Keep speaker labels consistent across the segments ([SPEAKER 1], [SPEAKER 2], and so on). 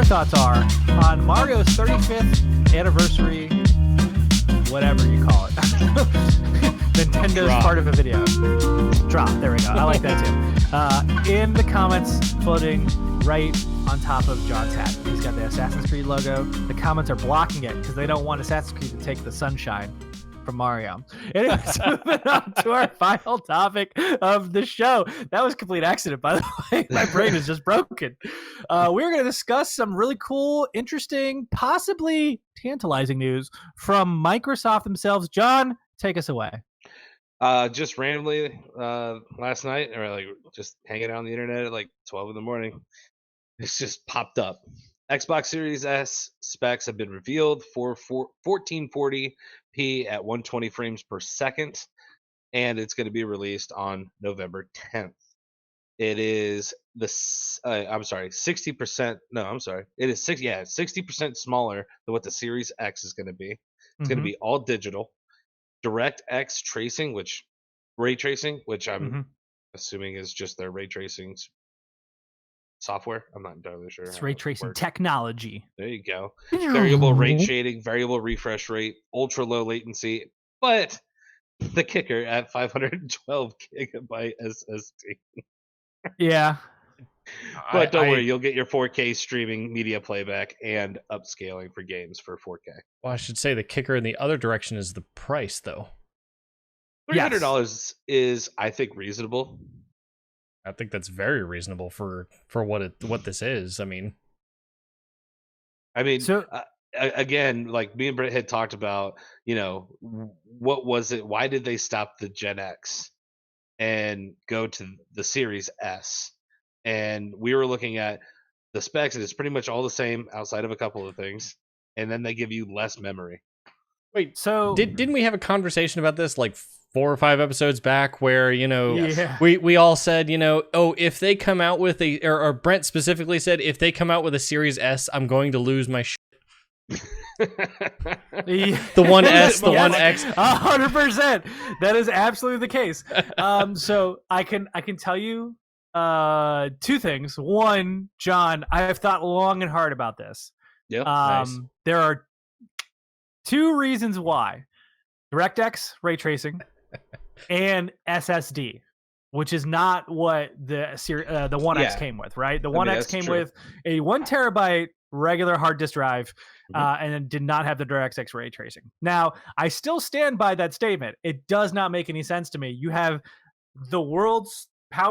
[SPEAKER 1] thoughts are on Mario's 35th anniversary, whatever you call it. Nintendo's
[SPEAKER 2] Drop.
[SPEAKER 1] part of a video. Drop. There we go. I like that too. In the comments, floating right on top of John's hat. He's got the Assassin's Creed logo. The comments are blocking it because they don't want Assassin's Creed to take the sunshine from Mario. Anyways, moving on to our final topic of the show. That was a complete accident, by the way. My brain is just broken. We're going to discuss some really cool, interesting, possibly tantalizing news from Microsoft themselves. John, take us away.
[SPEAKER 2] Just randomly last night, or like just hanging out on the internet at like 12 in the morning, it's just popped up. Xbox Series S specs have been revealed for 1440p at 120 frames per second, and it's going to be released on November 10th. It is 60%. No, I'm sorry. It is 60% smaller than what the Series X is going to be. It's going to be all digital, DirectX tracing, ray tracing, which I'm assuming is just their ray tracing software. I'm not entirely sure.
[SPEAKER 1] It's ray tracing technology.
[SPEAKER 2] There you go. Variable rate shading, variable refresh rate, ultra low latency, but the kicker at 512 gigabyte SSD.
[SPEAKER 1] Yeah.
[SPEAKER 2] But don't worry, you'll get your 4K streaming media playback and upscaling for games for 4K.
[SPEAKER 3] Well, I should say the kicker in the other direction is the price, though.
[SPEAKER 2] $300 is, I think, reasonable.
[SPEAKER 3] I think that's very reasonable for what this is. I mean,
[SPEAKER 2] so again, like me and Britt had talked about, what was it? Why did they stop the Gen X and go to the Series S? And we were looking at the specs, and it's pretty much all the same outside of a couple of things. And then they give you less memory.
[SPEAKER 3] Wait, so didn't we have a conversation about this like 4 or 5 episodes back where, we all said, if they come out with or Brent specifically said, if they come out with a Series S, I'm going to lose my shit. The One S, the One X.
[SPEAKER 1] 100%. That is absolutely the case. So I can tell you 2 things. One, John, I have thought long and hard about this.
[SPEAKER 2] Yeah. Nice.
[SPEAKER 1] There are 2 reasons why: DirectX ray tracing and SSD, which is not what the One X came with, right? The One X came with a 1 terabyte regular hard disk drive, and it did not have the DirectX ray tracing. Now, I still stand by that statement. It does not make any sense to me. You have the world's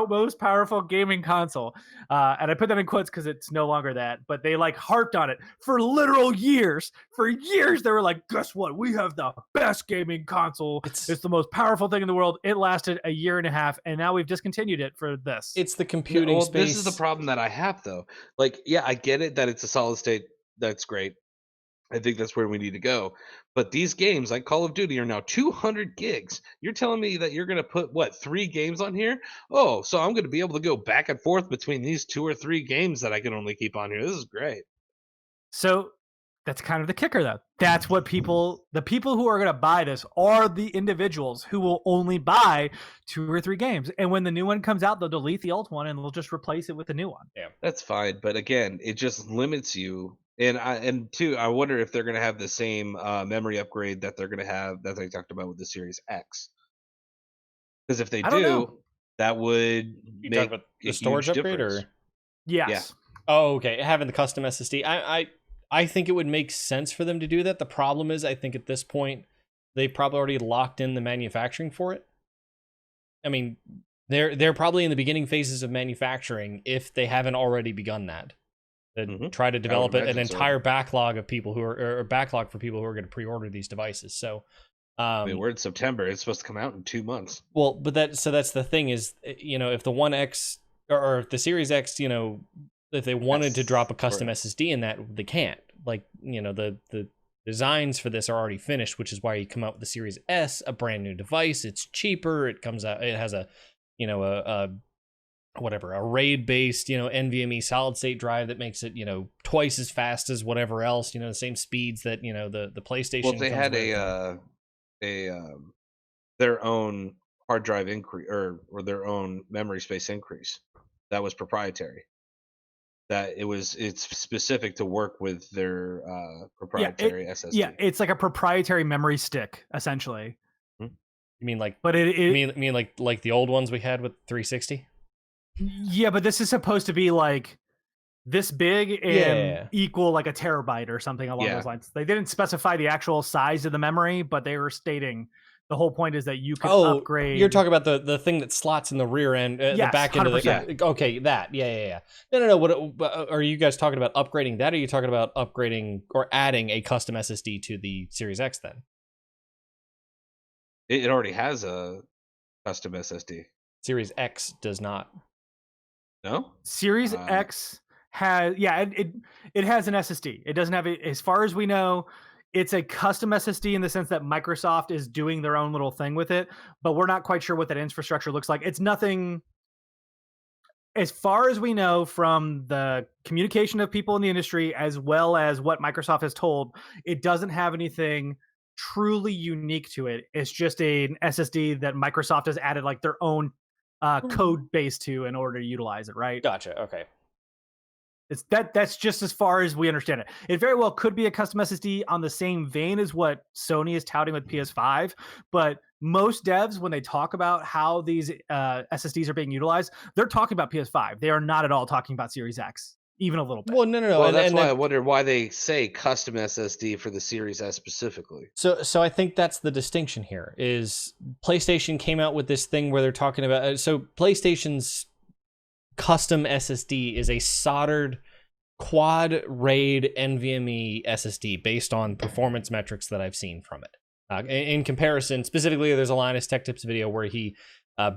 [SPEAKER 1] most powerful gaming console, and I put that in quotes because it's no longer that, but they harped on it for literal years. For years they were like, guess what, we have the best gaming console, it's the most powerful thing in the world. It lasted a year and a half, and now we've discontinued it for this.
[SPEAKER 3] It's the computing space.
[SPEAKER 2] This is the problem that I have, though. I get it that it's a solid state. That's great. I think that's where we need to go. But these games, like Call of Duty, are now 200 gigs. You're telling me that you're going to put, 3 games on here? Oh, so I'm going to be able to go back and forth between these 2 or 3 games that I can only keep on here. This is great.
[SPEAKER 1] So that's kind of the kicker, though. That's what the people who are going to buy this are the individuals who will only buy 2 or 3 games. And when the new one comes out, they'll delete the old one and they'll just replace it with a new one.
[SPEAKER 2] Yeah, that's fine. But again, it just limits you. And two, I wonder if they're going to have the same memory upgrade that they're going to have that they talked about with the Series X. Because if they do, that would make
[SPEAKER 3] about the storage upgrade, or
[SPEAKER 1] yes.
[SPEAKER 2] Yeah.
[SPEAKER 3] Oh, okay. Having the custom SSD, I think it would make sense for them to do that. The problem is, I think at this point they probably already locked in the manufacturing for it. I mean, they're probably in the beginning phases of manufacturing if they haven't already begun that. Try to develop an entire backlog of people backlog for people who are going to pre-order these devices. So,
[SPEAKER 2] we're in September. It's supposed to come out in 2 months.
[SPEAKER 3] Well, but that's the thing is, if the One X or if the Series X, if they wanted to drop a custom SSD in that, they can't. The designs for this are already finished, which is why you come out with the Series S, a brand new device. It's cheaper. It comes out. It has a RAID based, NVMe solid state drive that makes it, twice as fast as whatever else, the same speeds that, the PlayStation.
[SPEAKER 2] Well, they had their own hard drive increase or their own memory space increase that was proprietary. that it's specific to work with their proprietary SSD.
[SPEAKER 1] Yeah, it's like a proprietary memory stick essentially.
[SPEAKER 3] You mean like,
[SPEAKER 1] but
[SPEAKER 3] you mean like the old ones we had with 360?
[SPEAKER 1] Yeah, but this is supposed to be like this big and equal like a terabyte or something along those lines. They didn't specify the actual size of the memory, but they were stating the whole point is that you can upgrade.
[SPEAKER 3] You're talking about the thing that slots in the rear end, the back end 100%. Of the. Okay, that. Yeah. No. What are you guys talking about? Upgrading that? Or are you talking about upgrading or adding a custom SSD to the Series X? Then
[SPEAKER 2] it already has a custom SSD.
[SPEAKER 3] Series X does not.
[SPEAKER 2] No.
[SPEAKER 1] Series X has it has an SSD. It doesn't have it, as far as we know. It's a custom SSD in the sense that Microsoft is doing their own little thing with it, but we're not quite sure what that infrastructure looks like. It's nothing, as far as we know from the communication of people in the industry, as well as what Microsoft has told, it doesn't have anything truly unique to it. It's just an SSD that Microsoft has added like their own code base to in order to utilize it, right?
[SPEAKER 3] Gotcha. Okay.
[SPEAKER 1] It's that's just as far as we understand it. It very well could be a custom SSD on the same vein as what Sony is touting with PS5, but most devs, when they talk about how these SSDs are being utilized, they're talking about PS5. They are not at all talking about Series X, even a little bit.
[SPEAKER 3] Well, no.
[SPEAKER 2] Well, that's why I wonder why they say custom SSD for the Series S specifically.
[SPEAKER 3] So I think that's the distinction here. Is PlayStation came out with this thing where they're talking about so PlayStation's custom SSD is a soldered quad RAID NVMe SSD based on performance metrics that I've seen from it. In comparison, specifically, there's a Linus Tech Tips video where he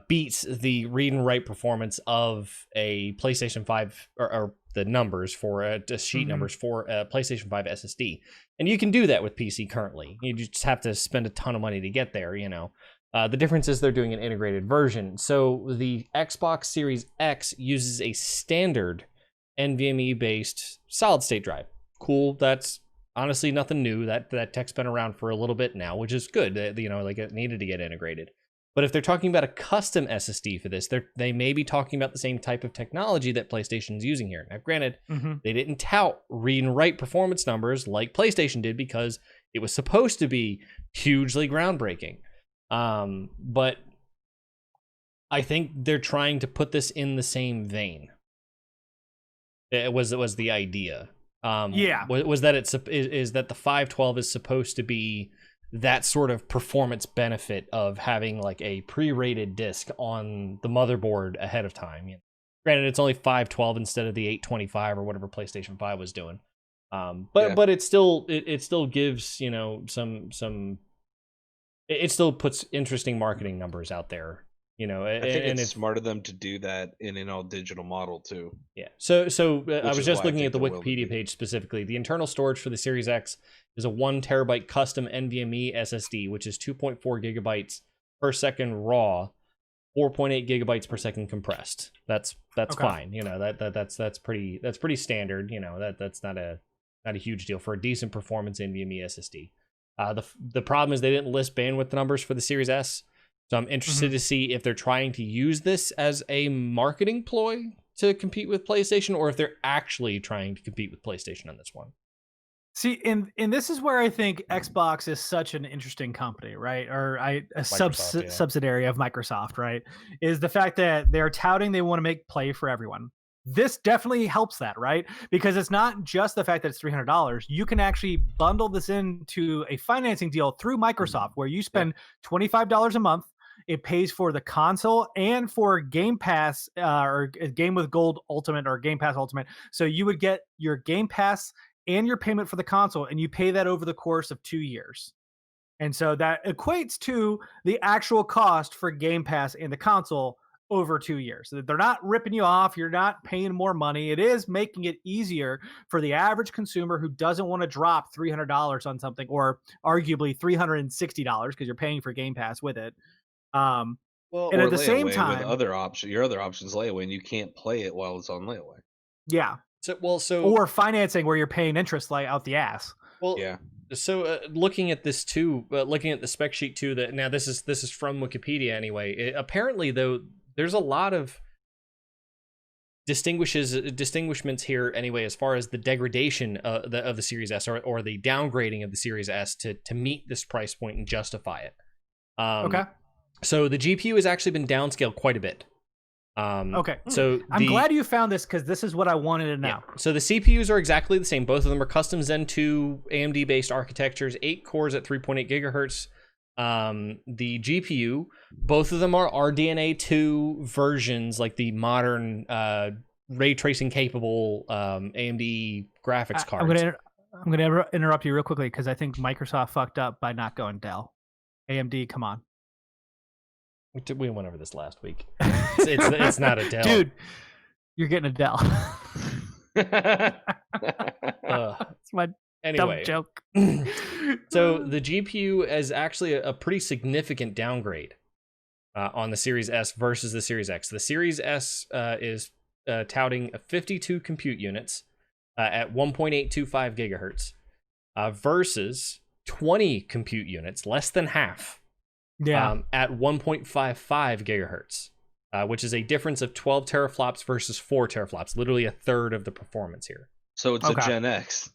[SPEAKER 3] beats the read and write performance of a PlayStation 5 or the numbers for sheet numbers for a PlayStation 5 SSD. And you can do that with PC currently. You just have to spend a ton of money to get there, you know. The difference is they're doing an integrated version. So the Xbox Series X uses a standard NVMe-based solid-state drive. Cool. That's honestly nothing new. That tech's been around for a little bit now, which is good. You know, like it needed to get integrated. But if they're talking about a custom SSD for this, they may be talking about the same type of technology that PlayStation's using here. Now, granted, they didn't tout read and write performance numbers like PlayStation did because it was supposed to be hugely groundbreaking. But I think they're trying to put this in the same vein. It was the idea. Was that is that the 512 is supposed to be that sort of performance benefit of having like a pre-rated disk on the motherboard ahead of time. You know, granted, it's only 512 instead of the 825 or whatever PlayStation 5 was doing. But it still gives, you know, some. It still puts interesting marketing numbers out there, you know.
[SPEAKER 2] I think it's smart of them to do that in an all-digital model too.
[SPEAKER 3] Yeah. So I was just looking at the Wikipedia page specifically. The internal storage for the Series X is a 1 terabyte custom NVMe SSD, which is 2.4 gigabytes per second raw, 4.8 gigabytes per second compressed. That's okay. Fine. You know, that's pretty standard. You know, that's not a huge deal for a decent performance NVMe SSD. The problem is they didn't list bandwidth numbers for the Series S, so I'm interested to see if they're trying to use this as a marketing ploy to compete with PlayStation, or if they're actually trying to compete with PlayStation on this one.
[SPEAKER 1] See, and this is where I think Xbox is such an interesting company, right? Or a subsidiary of Microsoft, right? Is the fact that they're touting they want to make play for everyone. This definitely helps that, right? Because it's not just the fact that it's $300. You can actually bundle this into a financing deal through Microsoft where you spend $25 a month. It pays for the console and for Game Pass or Game with Gold Ultimate or Game Pass Ultimate. So you would get your Game Pass and your payment for the console, and you pay that over the course of 2 years. And so that equates to the actual cost for Game Pass and the console over 2 years. So they're not ripping you off. You're not paying more money. It is making it easier for the average consumer who doesn't want to drop $300 on something, or arguably $360 because you're paying for Game Pass with it. And at the same time,
[SPEAKER 2] with your other options layaway, and you can't play it while it's on layaway.
[SPEAKER 1] Yeah. Or financing where you're paying interest like out the ass.
[SPEAKER 3] Well, yeah. So looking at this too, looking at the spec sheet too, that now this is from Wikipedia anyway. Apparently, though, there's a lot of distinguishments here anyway, as far as the degradation of the Series S or the downgrading of the Series S to meet this price point and justify it.
[SPEAKER 1] Okay.
[SPEAKER 3] So the GPU has actually been downscaled quite a bit.
[SPEAKER 1] Okay.
[SPEAKER 3] So
[SPEAKER 1] I'm glad you found this because this is what I wanted to know.
[SPEAKER 3] Yeah. So the CPUs are exactly the same. Both of them are custom Zen 2 AMD based architectures, 8 cores at 3.8 gigahertz. The GPU, both of them are RDNA 2 versions, like the modern ray tracing capable AMD graphics cards.
[SPEAKER 1] I'm gonna interrupt you real quickly because I think Microsoft fucked up by not going Dell. AMD, come on.
[SPEAKER 3] We went over this last week. It's not a Dell.
[SPEAKER 1] Dude, you're getting a Dell. It's my dumb joke.
[SPEAKER 3] So the GPU is actually a pretty significant downgrade on the Series S versus the Series X. The Series S is touting 52 compute units at 1.825 gigahertz versus 20 compute units, less than half, at 1.55 gigahertz, which is a difference of 12 teraflops versus 4 teraflops, literally a third of the performance here.
[SPEAKER 2] So it's a Gen X.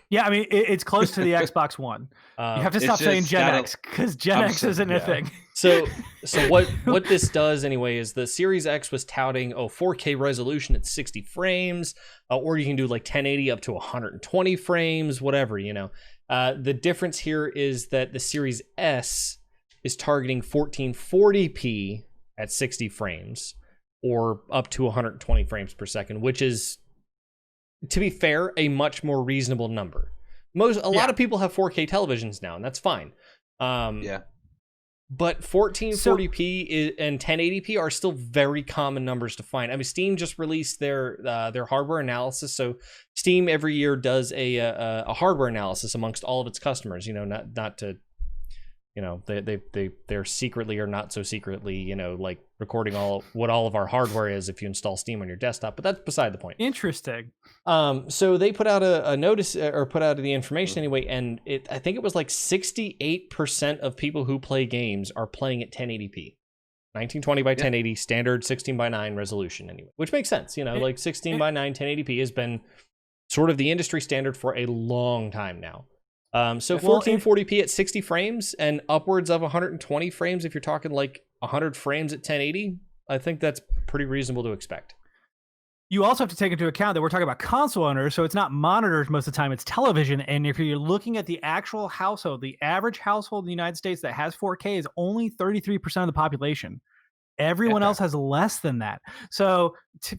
[SPEAKER 1] Yeah, I mean, it's close to the Xbox One. You have to stop saying Gen X because Gen X isn't a thing.
[SPEAKER 3] So what this does anyway is the Series X was touting 4K resolution at 60 frames, or you can do like 1080 up to 120 frames, whatever, you know. The difference here is that the Series S is targeting 1440p at 60 frames, or up to 120 frames per second, which is, to be fair, a much more reasonable number. A lot of people have 4K televisions now, and that's fine. But 1440p and 1080p are still very common numbers to find. I mean, Steam just released their hardware analysis. So Steam every year does a hardware analysis amongst all of its customers. You know, not to, you know, they're secretly or not so secretly, you know, like recording what all of our hardware is if you install Steam on your desktop, but that's beside the point.
[SPEAKER 1] Interesting.
[SPEAKER 3] So they put out a notice, or put out the information anyway, and I think it was like 68% of people who play games are playing at 1080p. 1920 by 1080, standard 16 by 9 resolution anyway, which makes sense. You know, like 16 by 9, 1080p has been sort of the industry standard for a long time now. So 1440p at 60 frames and upwards of 120 frames, if you're talking like 100 frames at 1080, I think that's pretty reasonable to expect.
[SPEAKER 1] You also have to take into account that we're talking about console owners, so it's not monitors most of the time, it's television. And if you're looking at the actual household, the average household in the United States that has 4K is only 33% of the population. Everyone else has less than that. So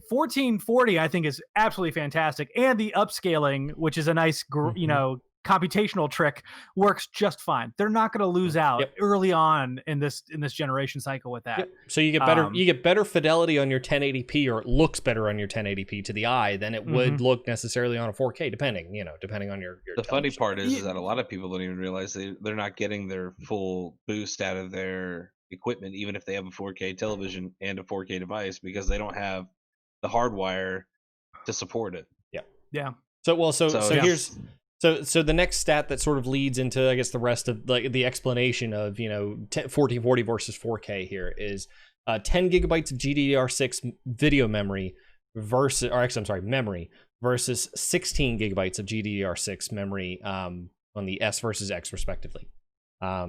[SPEAKER 1] 1440, I think, is absolutely fantastic. And the upscaling, which is a nice, you know, computational trick, works just fine. They're not going to lose out early on in this generation cycle with that.
[SPEAKER 3] So you get better fidelity on your 1080p, or it looks better on your 1080p to the eye than it would look necessarily on a 4K, depending on your
[SPEAKER 2] the funny part is that a lot of people don't even realize they're not getting their full boost out of their equipment, even if they have a 4K television and a 4K device, because they don't have the hardwire to support it.
[SPEAKER 3] So the next stat that sort of leads into, I guess, the rest of the explanation of, you know, 1440 versus 4K here is 10 gigabytes of GDDR6 video memory memory versus 16 gigabytes of GDDR6 memory on the S versus X respectively.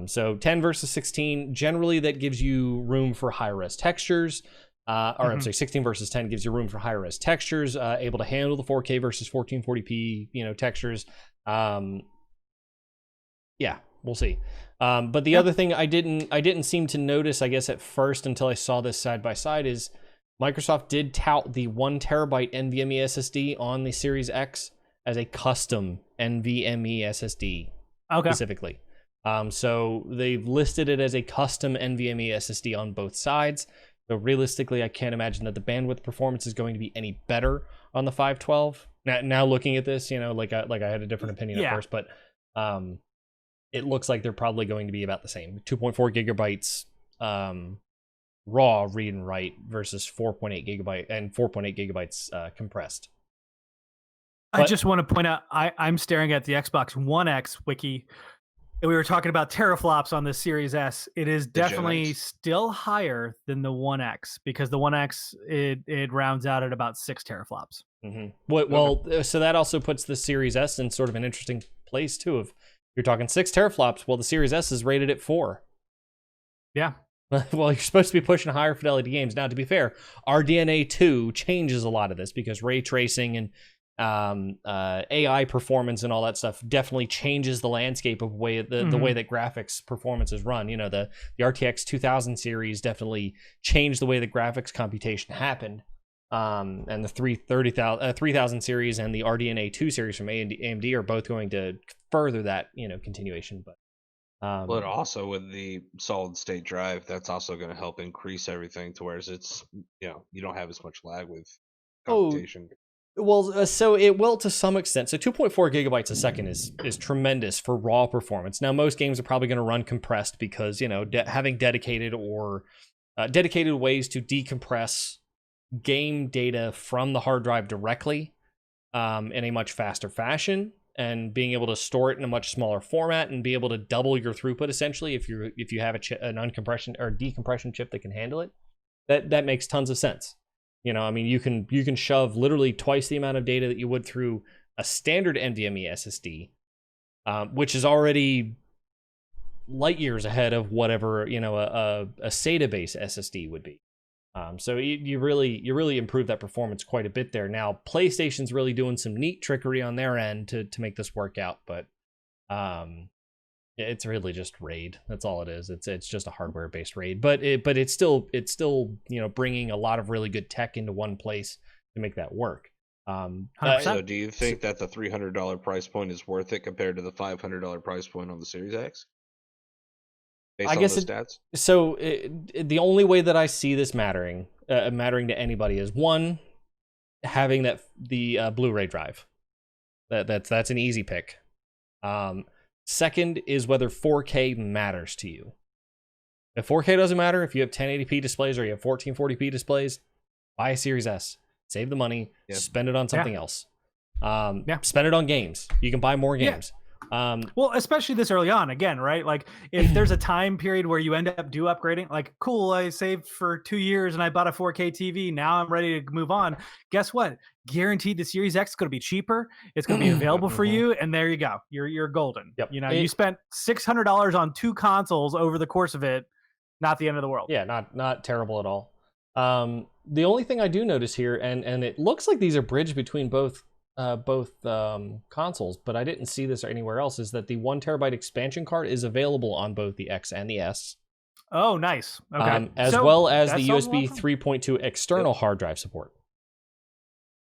[SPEAKER 3] So 10 versus 16, generally that gives you room for high-res textures. I'm sorry, 16 versus 10 gives you room for high-res textures, able to handle the 4K versus 1440p, you know, textures. We'll see. But the other thing I didn't seem to notice, I guess, at first until I saw this side by side, is Microsoft did tout the 1 terabyte NVMe SSD on the Series X as a custom NVMe SSD specifically. So they've listed it as a custom NVMe SSD on both sides. So realistically, I can't imagine that the bandwidth performance is going to be any better on the 512. Now looking at this, you know, like I had a different opinion at first, but it looks like they're probably going to be about the same. 2.4 gigabytes raw read and write versus 4.8 gigabytes compressed.
[SPEAKER 1] I just want to point out, I'm staring at the Xbox One X wiki. we were talking about teraflops on the Series S. It is
[SPEAKER 2] The Gen
[SPEAKER 1] definitely
[SPEAKER 2] X.
[SPEAKER 1] still higher than the One X because the One X it rounds out at about 6 teraflops.
[SPEAKER 3] Mm-hmm. Well, so that also puts the Series S in sort of an interesting place too. If you're talking 6 teraflops, well, the Series S is rated at 4.
[SPEAKER 1] Yeah.
[SPEAKER 3] Well, you're supposed to be pushing higher fidelity games. Now, to be fair, RDNA 2 changes a lot of this because ray tracing and AI performance and all that stuff definitely changes the landscape of the way that graphics performance is run. You know, the RTX 2000 series definitely changed the way that graphics computation happened. And the 3000 series and the RDNA 2 series from AMD are both going to further that, continuation. But
[SPEAKER 2] But also with the solid state drive, that's also going to help increase everything to where it's, you don't have as much lag with computation.
[SPEAKER 3] Well, so it will to some extent. So 2.4 gigabytes a second is tremendous for raw performance. Now, most games are probably going to run compressed because, having dedicated ways to decompress game data from the hard drive directly in a much faster fashion, and being able to store it in a much smaller format and be able to double your throughput essentially if you have an uncompression or decompression chip that can handle it, that makes tons of sense. You can shove literally twice the amount of data that you would through a standard NVMe SSD, which is already light years ahead of whatever a SATA based SSD would be. So you really improve that performance quite a bit there. Now, PlayStation's really doing some neat trickery on their end to make this work out, but it's really just RAID. That's all it is. It's just a hardware based RAID, but it's still bringing a lot of really good tech into one place to make that work.
[SPEAKER 2] So do you think that the $300 price point is worth it compared to the $500 price point on the Series X? Based on the stats?
[SPEAKER 3] So the only way that I see this mattering to anybody is one, having the Blu-ray drive. That's an easy pick. Second is whether 4K matters to you. If 4K doesn't matter, if you have 1080p displays or you have 1440p displays, buy a Series S. Save the money, spend it on something else. Spend it on games. You can buy more games.
[SPEAKER 1] Well, especially this early on, again, right? Like if there's a time period where you end up upgrading, like cool, I saved for 2 years and I bought a 4K TV. Now I'm ready to move on. Guess what? Guaranteed the Series X is going to be cheaper. It's going to be available for you. And there you go. You're golden.
[SPEAKER 3] Yep.
[SPEAKER 1] You spent $600 on 2 consoles over the course of it. Not the end of the world.
[SPEAKER 3] Yeah, not terrible at all. The only thing I do notice here, and it looks like these are bridged between both consoles, but I didn't see this anywhere else, is that the 1 terabyte expansion card is available on both the X and the S.
[SPEAKER 1] Oh, nice. Okay.
[SPEAKER 3] As well as the USB 3.2 external hard drive support.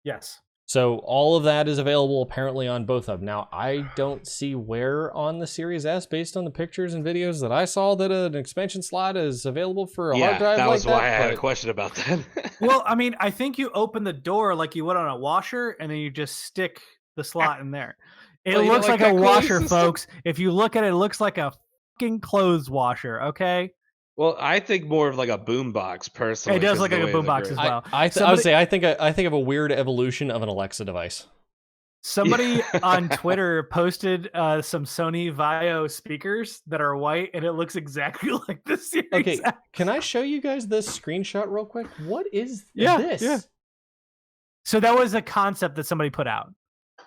[SPEAKER 1] Yes.
[SPEAKER 3] So all of that is available apparently on both of them. Now, I don't see where on the Series S, based on the pictures and videos that I saw, that an expansion slot is available for a hard drive.
[SPEAKER 2] That was why I had a question about that.
[SPEAKER 1] Well, I mean, I think you open the door like you would on a washer, and then you just stick the slot in there. It looks like a washer, folks. If you look at it, it looks like a fucking clothes washer, okay?
[SPEAKER 2] Well, I think more of like a boombox, personally.
[SPEAKER 1] It does look like a boombox as well.
[SPEAKER 3] I would say I think of a weird evolution of an Alexa device.
[SPEAKER 1] Somebody on Twitter posted some Sony Vaio speakers that are white, and it looks exactly like the Series X.
[SPEAKER 3] Can I show you guys this screenshot real quick? What is this? Yeah.
[SPEAKER 1] So that was a concept that somebody put out.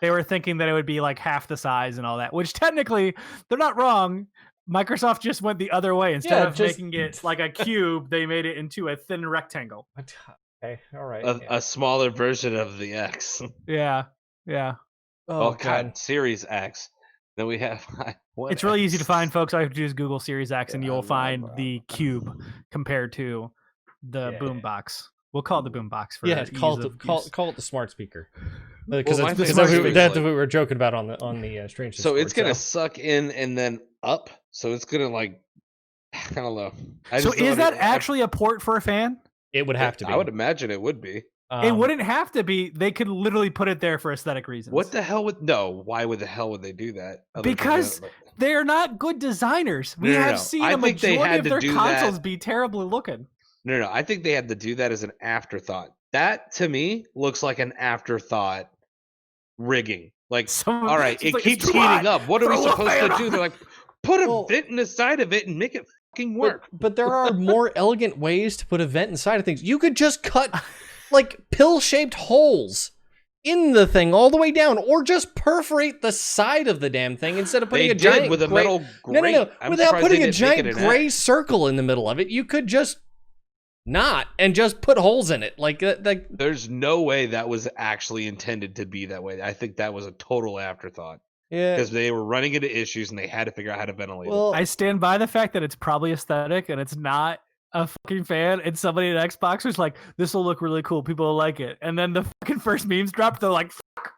[SPEAKER 1] They were thinking that it would be like half the size and all that, which technically they're not wrong. Microsoft just went the other way. Instead of making it like a cube, they made it into a thin rectangle.
[SPEAKER 3] Okay, all right.
[SPEAKER 2] A smaller version of the X.
[SPEAKER 1] Yeah.
[SPEAKER 2] Oh, God. Series X. Then we have...
[SPEAKER 1] It's really easy to find, folks. All you have to do is Google Series X, and you'll find the cube compared to the boombox. We'll call it the boombox for
[SPEAKER 3] call it the smart speaker. Because
[SPEAKER 2] that's
[SPEAKER 3] what we were joking about on the Strange.
[SPEAKER 2] So it's gonna suck in and then up. So it's gonna I don't know.
[SPEAKER 1] So is that actually a port for a fan?
[SPEAKER 3] It would have to be.
[SPEAKER 2] I would imagine it would be.
[SPEAKER 1] It wouldn't have to be. They could literally put it there for aesthetic reasons.
[SPEAKER 2] What the hell would... No, why would the hell would they do that?
[SPEAKER 1] Because they're not good designers. We have seen a majority of their consoles be terribly looking.
[SPEAKER 2] No. I think they had to do that as an afterthought. That, to me, looks like an afterthought rigging. Like, all right, it keeps heating up. What are we supposed to do? They're like, Put a vent in the side of it and make it fucking work.
[SPEAKER 3] But there are more elegant ways to put a vent inside of things. You could just cut like pill-shaped holes in the thing all the way down, or just perforate the side of the damn thing instead of putting a giant
[SPEAKER 2] with a metal grate.
[SPEAKER 3] No. Without putting a giant gray circle in the middle of it, you could just not and just put holes in it. Like
[SPEAKER 2] there's no way that was actually intended to be that way. I think that was a total afterthought.
[SPEAKER 3] Yeah,
[SPEAKER 2] because they were running into issues and they had to figure out how to ventilate
[SPEAKER 3] well,
[SPEAKER 2] it.
[SPEAKER 1] I stand by the fact that it's probably aesthetic and it's not a fucking fan. And somebody at Xbox was like, "This will look really cool. People will like it." And then the fucking first memes dropped. They're like, "Fuck."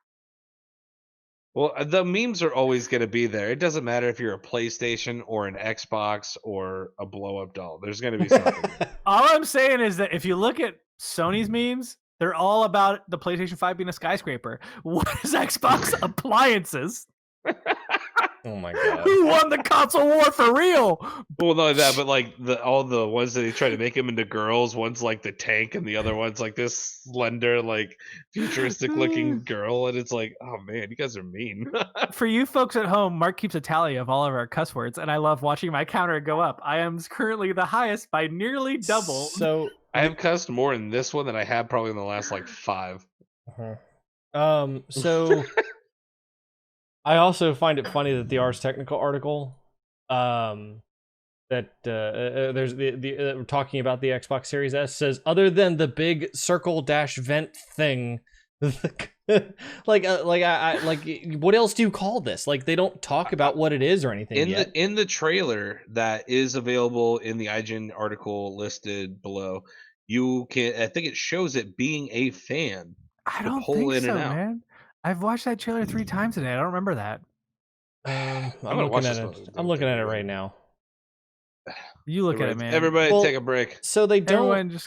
[SPEAKER 2] Well, the memes are always going to be there. It doesn't matter if you're a PlayStation or an Xbox or a blow-up doll. There's going to be something.
[SPEAKER 1] All I'm saying is that if you look at Sony's memes, they're all about the PlayStation 5 being a skyscraper. What is Xbox appliances?
[SPEAKER 3] Oh my god!
[SPEAKER 1] Who won the console war for real?
[SPEAKER 2] Well, not that, but like all the ones that they try to make them into girls. One's like the tank, and the other one's like this slender, like futuristic-looking girl. And it's like, oh man, you guys are mean.
[SPEAKER 1] For you folks at home, Mark keeps a tally of all of our cuss words, and I love watching my counter go up. I am currently the highest by nearly double.
[SPEAKER 3] So
[SPEAKER 2] I have cussed more in this one than I have probably in the last like 5.
[SPEAKER 3] So. I also find it funny that the Ars Technica article, that there's we're talking about the Xbox Series S, says other than the big circle dash vent thing, like what else do you call this? Like they don't talk about what it is or anything yet.
[SPEAKER 2] In the trailer that is available in the IGN article listed below, you can, I think it shows it being a fan.
[SPEAKER 1] I don't think so, man. I've watched that trailer 3 times today. I don't remember that.
[SPEAKER 3] I'm looking at it. I'm looking at it right now.
[SPEAKER 1] You look at it, man.
[SPEAKER 2] Everybody take a break.
[SPEAKER 3] So they don't.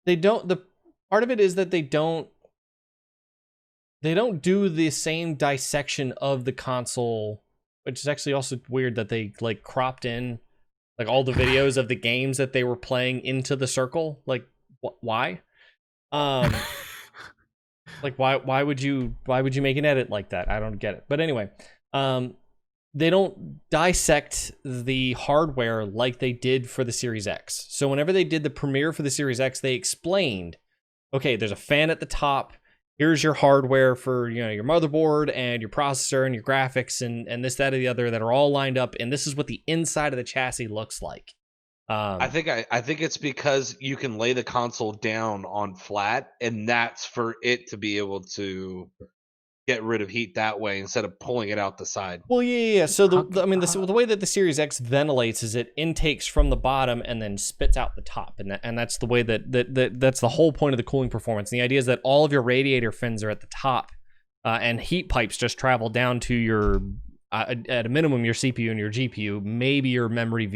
[SPEAKER 1] The
[SPEAKER 3] part of it is that they don't do the same dissection of the console, which is actually also weird that they like cropped in like all the videos of the games that they were playing into the circle. Like why? Like why would you make an edit like that? I don't get it. But anyway, they don't dissect the hardware like they did for the Series X. So whenever they did the premiere for the Series X, they explained, okay, there's a fan at the top. Here's your hardware for, you know, your motherboard and your processor and your graphics and this, that, or the other that are all lined up. And this is what the inside of the chassis looks like.
[SPEAKER 2] I think it's because you can lay the console down on flat, and that's for it to be able to get rid of heat that way instead of pulling it out the side.
[SPEAKER 3] Well, yeah. So the way that the Series X ventilates is it intakes from the bottom and then spits out the top, and that's the way that's the whole point of the cooling performance. And the idea is that all of your radiator fins are at the top, and heat pipes just travel down to your. At a minimum, your CPU and your GPU, maybe your memory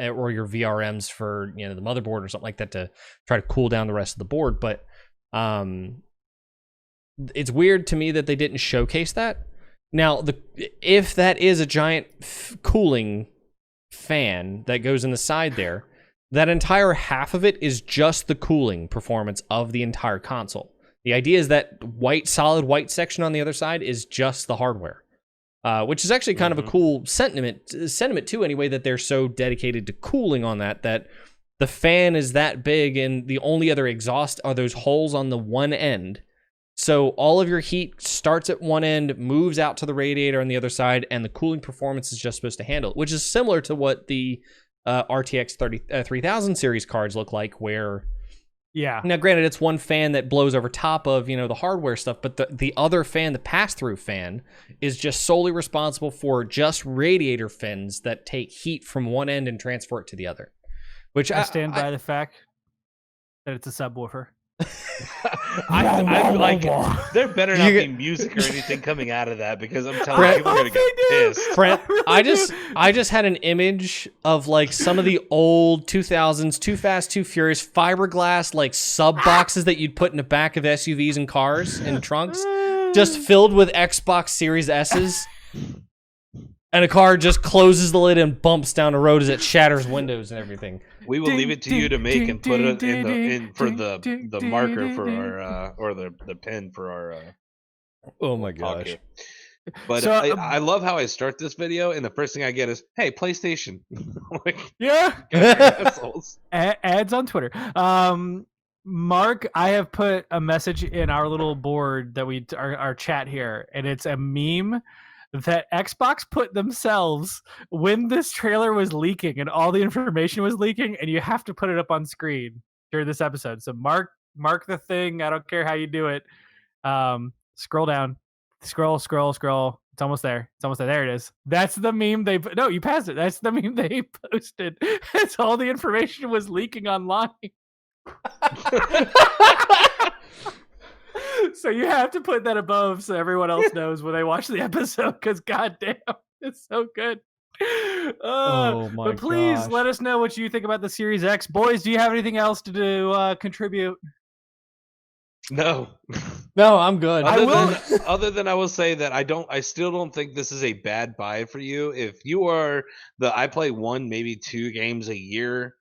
[SPEAKER 3] or your VRMs for, you know, the motherboard or something like that to try to cool down the rest of the board. But it's weird to me that they didn't showcase that. Now, if that is a giant cooling fan that goes in the side there, that entire half of it is just the cooling performance of the entire console. The idea is that solid white section on the other side is just the hardware. Which is actually kind of a cool sentiment too, anyway, that they're so dedicated to cooling on that the fan is that big and the only other exhaust are those holes on the one end. So all of your heat starts at one end, moves out to the radiator on the other side, and the cooling performance is just supposed to handle it, which is similar to what the RTX 3000 series cards look like, where...
[SPEAKER 1] Yeah.
[SPEAKER 3] Now, granted, it's one fan that blows over top of, you know, the hardware stuff, but the other fan, the pass-through fan, is just solely responsible for just radiator fins that take heat from one end and transfer it to the other. Which
[SPEAKER 1] I stand by the fact that it's a subwoofer.
[SPEAKER 2] I'm like, there better not be music or anything coming out of that, because I'm telling you, people are gonna get pissed.
[SPEAKER 3] Brent, I just had an image of like some of the old 2000s Too Fast, Too Furious fiberglass like sub boxes that you'd put in the back of SUVs and cars and trunks, just filled with Xbox Series S's. And a car just closes the lid and bumps down the road as it shatters windows and everything.
[SPEAKER 2] We will leave it to you to make and put it in for the marker for our or the pen for our.
[SPEAKER 3] Oh my gosh!
[SPEAKER 2] But
[SPEAKER 1] So,
[SPEAKER 2] I love how I start this video, and the first thing I get is, "Hey, PlayStation." Like,
[SPEAKER 1] yeah,
[SPEAKER 2] assholes.
[SPEAKER 1] ads on Twitter. Mark, I have put a message in our little board that our chat here, and it's a meme that Xbox put themselves when this trailer was leaking and all the information was leaking, and you have to put it up on screen during this episode. So mark the thing. I don't care how you do it. Scroll down, scroll. It's almost there. There it is. That's the meme they no, you passed it. That's the meme they posted. It's all the information was leaking online. So you have to put that above so everyone else knows when they watch the episode, because goddamn, it's so good.
[SPEAKER 3] Oh my
[SPEAKER 1] But please
[SPEAKER 3] gosh.
[SPEAKER 1] let us know what you think about the Series X. Boys, do you have anything else to contribute?
[SPEAKER 2] No.
[SPEAKER 3] No, I'm good.
[SPEAKER 2] Other than I will say that I still don't think this is a bad buy for you. If you are I play 1, maybe 2 games a year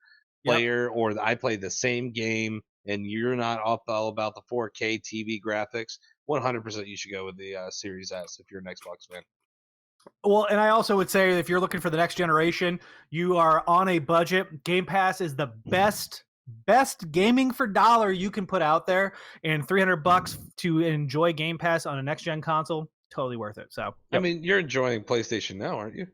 [SPEAKER 2] player, or I play the same game and you're not all about the 4K TV graphics, 100% you should go with the Series S if you're an Xbox fan.
[SPEAKER 1] Well, and I also would say if you're looking for the next generation, you are on a budget. Game Pass is the best gaming for dollar you can put out there, and $300 to enjoy Game Pass on a next gen console, totally worth it. So,
[SPEAKER 2] I mean, you're enjoying PlayStation Now, aren't you?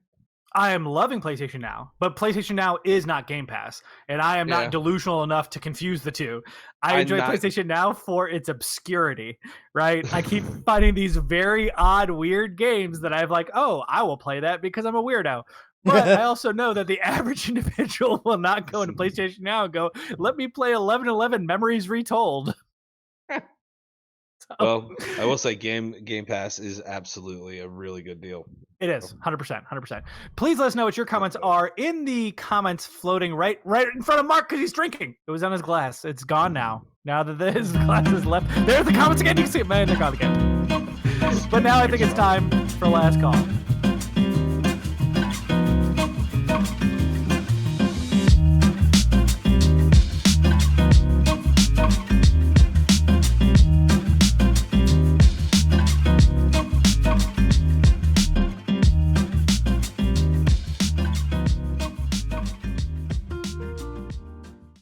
[SPEAKER 1] I am loving PlayStation Now, but PlayStation Now is not Game Pass, and I am not delusional enough to confuse the two. I enjoy PlayStation Now for its obscurity, right? I keep finding these very odd, weird games that I've like, oh, I will play that because I'm a weirdo. But I also know that the average individual will not go into PlayStation Now and go, let me play 1111 Memories Retold.
[SPEAKER 2] Well, I will say Game Pass is absolutely a really good deal.
[SPEAKER 1] It is 100%. Please let us know what your comments are in the comments floating right in front of Mark, because he's drinking. It was on his glass. It's gone now. Now that his glass is left, there's the comments again. You can see it, man. They're gone again. But now I think it's time for last call.